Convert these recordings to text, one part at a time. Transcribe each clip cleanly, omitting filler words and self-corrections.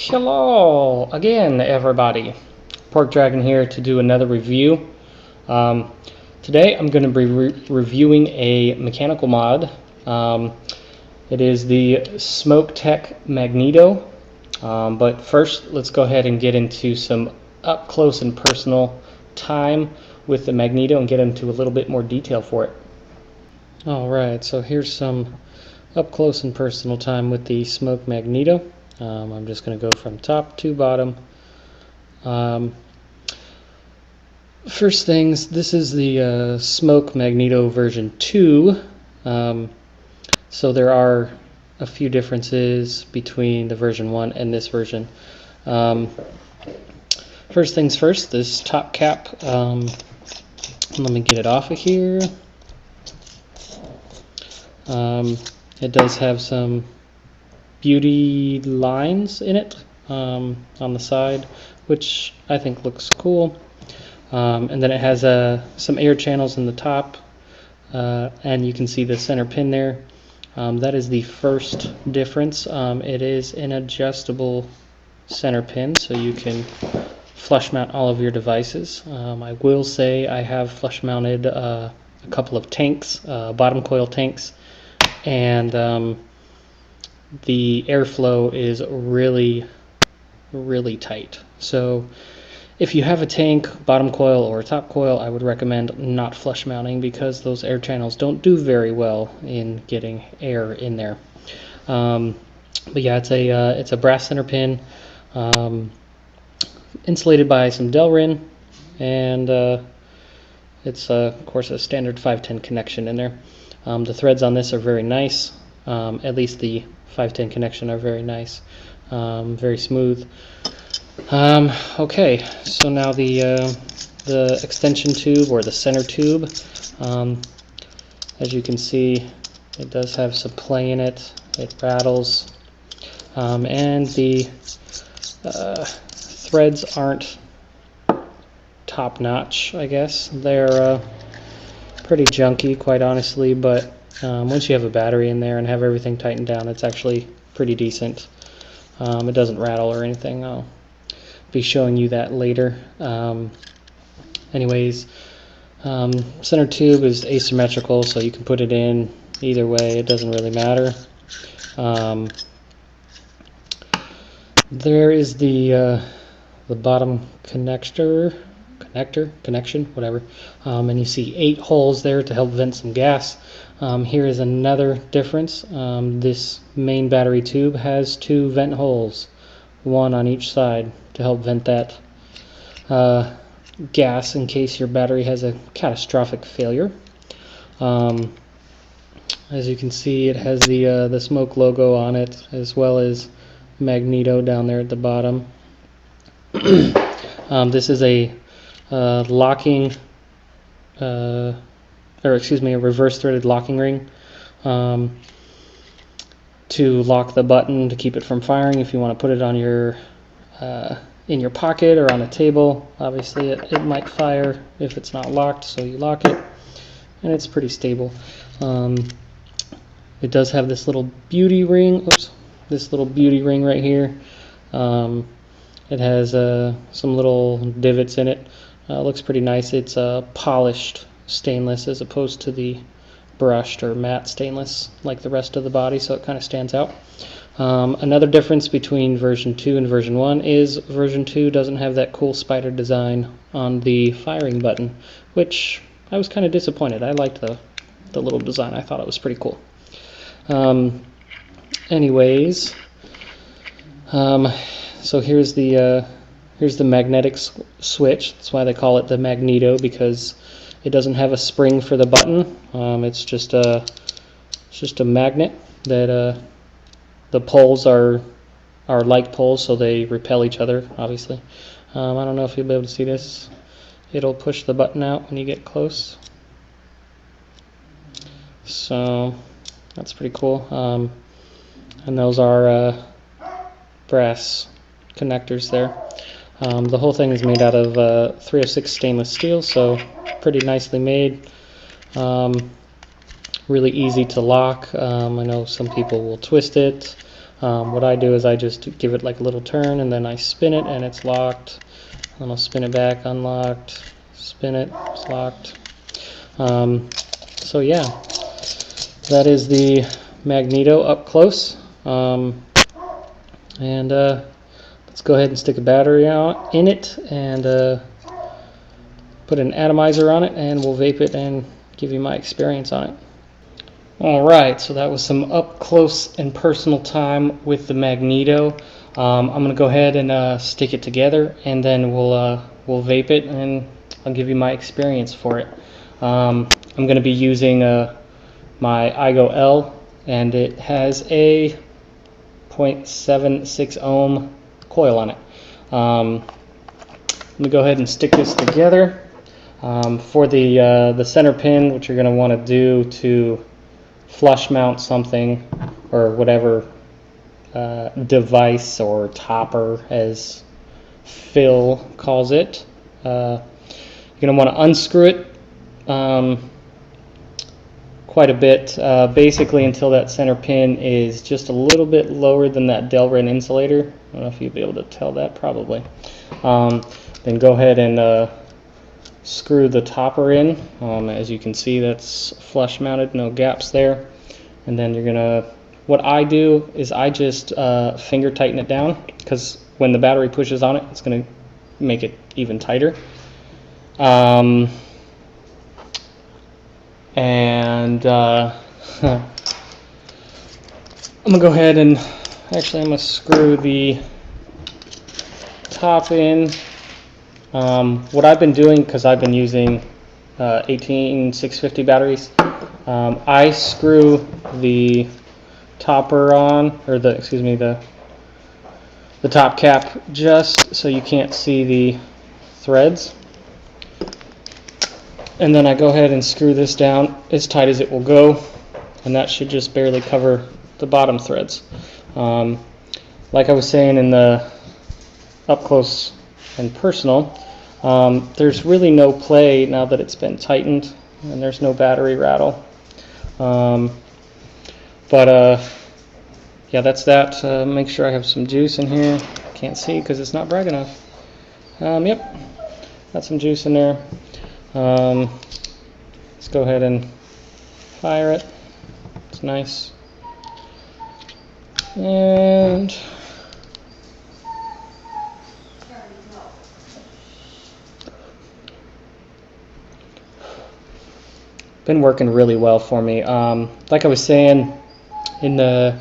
Hello again, everybody. PorkDragon here to do another review. Today I'm going to be reviewing a mechanical mod. It is the SMOK Magneto. But first, let's go ahead and get into some up close and personal time with the Magneto and get into a little bit more detail for it. Alright, so here's some up close and personal time with the SMOK Magneto. I'm just going to go from top to bottom. First things, this is the SMOK Magneto version 2. So there are a few differences between the version 1 and this version. First things first, this top cap, let me get it off of here. It does have some beauty lines in it on the side, which I think looks cool. And then it has some air channels in the top, and you can see the center pin there. That is the first difference. It is an adjustable center pin, so you can flush mount all of your devices. I will say I have flush mounted a couple of tanks, bottom coil tanks, and the airflow is really tight. So if you have a tank, bottom coil, or top coil, I would recommend not flush mounting because those air channels don't do very well in getting air in there. But yeah, it's a brass center pin, insulated by some Delrin, and it's of course a standard 510 connection in there. The threads on this are very nice. At least the 510 connection are very nice, very smooth. Okay, so now the extension tube, or the center tube, as you can see, it does have some play in it. It rattles, and the threads aren't top-notch, I guess. They're pretty junky, quite honestly, but once you have a battery in there and have everything tightened down, it's actually pretty decent. It doesn't rattle or anything. I'll be showing you that later. Anyways, center tube is asymmetrical, so you can put it in either way. It doesn't really matter. There is the bottom connection, whatever, and you see 8 holes there to help vent some gas. Here is another difference. This main battery tube has 2 vent holes, 1 on each side, to help vent that gas in case your battery has a catastrophic failure. As you can see, it has the SMOK logo on it, as well as Magneto down there at the bottom. This is a locking, a reverse threaded locking ring to lock the button to keep it from firing. If you want to put it on your in your pocket or on a table, obviously it might fire if it's not locked, so you lock it, and it's pretty stable. It does have this little beauty ring. Oops, this little beauty ring right here. It has some little divots in it. Looks pretty nice. It's polished stainless as opposed to the brushed or matte stainless like the rest of the body, so it kind of stands out. Another difference between version 2 and version 1 is version 2 doesn't have that cool spider design on the firing button, which I was kind of disappointed. I liked the little design. I thought it was pretty cool. Anyways, so here's the magnetic switch. That's why they call it the Magneto, because it doesn't have a spring for the button. It's just a magnet that the poles are like poles, so they repel each other, obviously. I don't know if you'll be able to see this. It'll push the button out when you get close. So that's pretty cool. And those are brass connectors there. The whole thing is made out of 306 stainless steel, so pretty nicely made. Really easy to lock. I know some people will twist it. What I do is I just give it like a little turn and then I spin it and it's locked. Then I'll spin it back, unlocked, spin it, it's locked. So yeah, that is the Magneto up close. Let's go ahead and stick a battery out in it and put an atomizer on it, and we'll vape it and give you my experience on it. Alright, so that was some up close and personal time with the Magneto. I'm going to go ahead and stick it together, and then we'll vape it and I'll give you my experience for it. I'm going to be using my iGo L, and it has a 0.76 ohm coil on it. Let me go ahead and stick this together. For the center pin, what you're going to want to do to flush mount something or whatever device or topper, as Phil calls it, you're going to want to unscrew it quite a bit, basically until that center pin is just a little bit lower than that Delrin insulator. I don't know if you'll be able to tell that, probably. Then go ahead and screw the topper in. As you can see, that's flush mounted, no gaps there. And then you're gonna, what I do is I just finger tighten it down, because when the battery pushes on it, it's gonna make it even tighter. And I'm gonna go ahead and actually I'm gonna screw the top in. What I've been doing, because I've been using 18650 batteries, I screw the topper on, or the top cap, just so you can't see the threads. And then I go ahead and screw this down as tight as it will go, and that should just barely cover the bottom threads. Like I was saying in the up close and personal, there's really no play now that it's been tightened, and there's no battery rattle. Yeah, that's that. Make sure I have some juice in here. Can't see because it's not bright enough. Yep, got some juice in there. Let's go ahead and fire it. It's nice. And been working really well for me. Like I was saying in the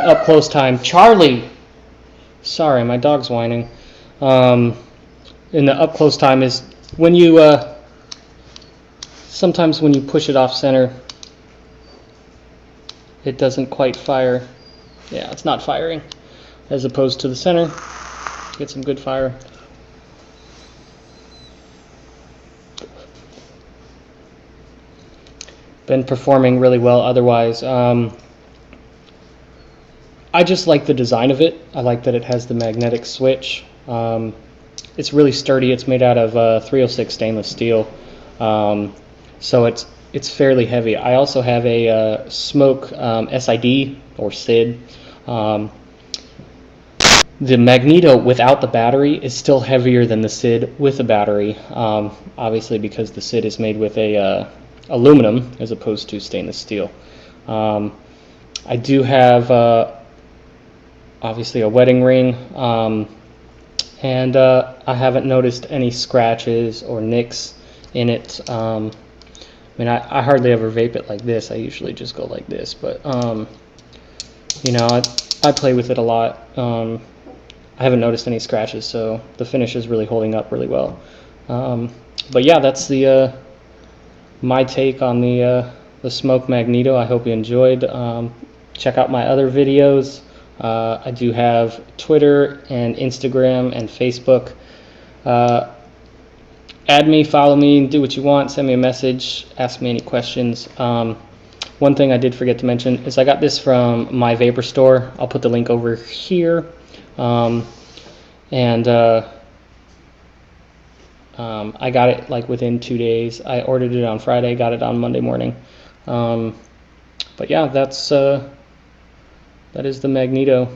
up close time, Charlie. Sorry, my dog's whining. In the up close time is when you sometimes when you push it off center, it doesn't quite fire. Yeah, it's not firing. As opposed to the center, get some good fire. Been performing really well otherwise. I just like the design of it. I like that it has the magnetic switch. It's really sturdy. It's made out of 306 stainless steel. So it's fairly heavy. I also have a SMOK SID or SID. The Magneto without the battery is still heavier than the SID with the battery, obviously because the SID is made with a aluminum as opposed to stainless steel. I do have obviously a wedding ring, and I haven't noticed any scratches or nicks in it. I mean, I hardly ever vape it like this. I usually just go like this, but you know, I play with it a lot. I haven't noticed any scratches, so the finish is really holding up really well. But yeah, that's the my take on the SMOK Magneto. I hope you enjoyed. Check out my other videos. I do have Twitter and Instagram and Facebook. Add me, follow me, do what you want, send me a message, ask me any questions. One thing I did forget to mention is I got this from my vapor store. I'll put the link over here. I got it like within 2 days. I ordered it on Friday, got it on Monday morning. But yeah, that's that is the Magneto.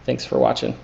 Thanks for watching.